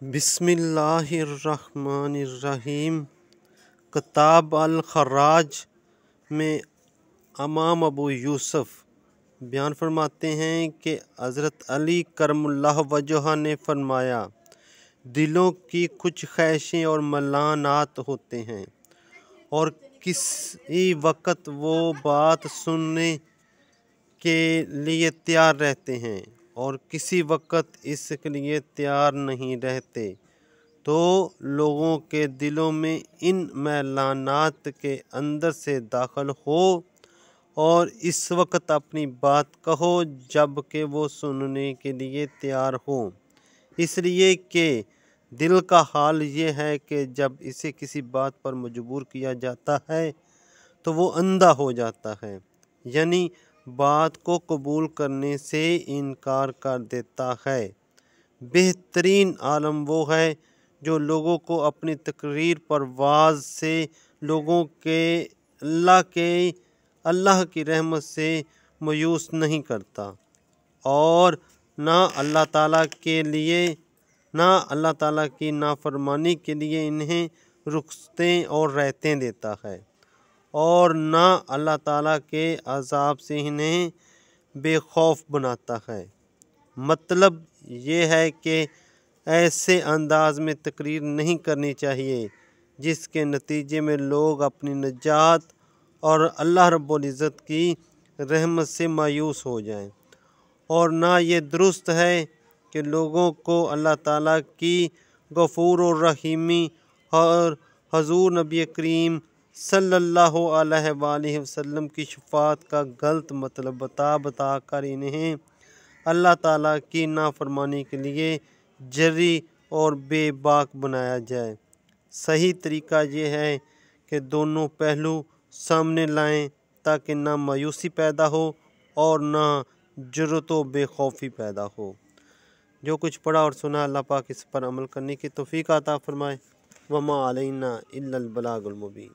بسم اللہ الرحمن الرحیم۔ کتاب الخراج میں امام ابو یوسف بیان فرماتے ہیں کہ حضرت علی کرم اللہ وجہہ نے فرمایا، دلوں کی کچھ خواہشیں اور ملانات ہوتے ہیں، اور کسی وقت وہ بات سننے کے لیے تیار رہتے ہیں اور کسی وقت اس کے لیے تیار نہیں رہتے، تو لوگوں کے دلوں میں ان میلانات کے اندر سے داخل ہو اور اس وقت اپنی بات کہو جب کہ وہ سننے کے لیے تیار ہوں، اس لیے کہ دل کا حال یہ ہے کہ جب اسے کسی بات پر مجبور کیا جاتا ہے تو وہ اندھا ہو جاتا ہے، یعنی بات کو قبول کرنے سے انکار کر دیتا ہے۔ بہترین عالم وہ ہے جو لوگوں کو اپنی تقریر پر واز سے لوگوں کے اللہ کی رحمت سے مایوس نہیں کرتا، اور نہ اللہ تعالیٰ کی نافرمانی کے لیے انہیں رخصتیں اور راحتیں دیتا ہے، اور نہ اللہ تعالیٰ کے عذاب سے انہیں بے خوف بناتا ہے۔ مطلب یہ ہے کہ ایسے انداز میں تقریر نہیں کرنی چاہیے جس کے نتیجے میں لوگ اپنی نجات اور اللہ رب العزت کی رحمت سے مایوس ہو جائیں، اور نہ یہ درست ہے کہ لوگوں کو اللہ تعالیٰ کی غفور و رحیمی اور حضور نبی کریم صلی اللہ علیہ وآلہ وسلم کی شفاعت کا غلط مطلب بتا کر انہیں اللہ تعالیٰ کی نافرمانی کے لیے جری اور بے باک بنایا جائے۔ صحیح طریقہ یہ ہے کہ دونوں پہلو سامنے لائیں تاکہ نہ مایوسی پیدا ہو اور نہ جرأت و بے خوفی پیدا ہو۔ جو کچھ پڑھا اور سنا اللہ پاک اس پر عمل کرنے کی توفیق عطا فرمائے۔ وما علینا الا البلاغ المبین۔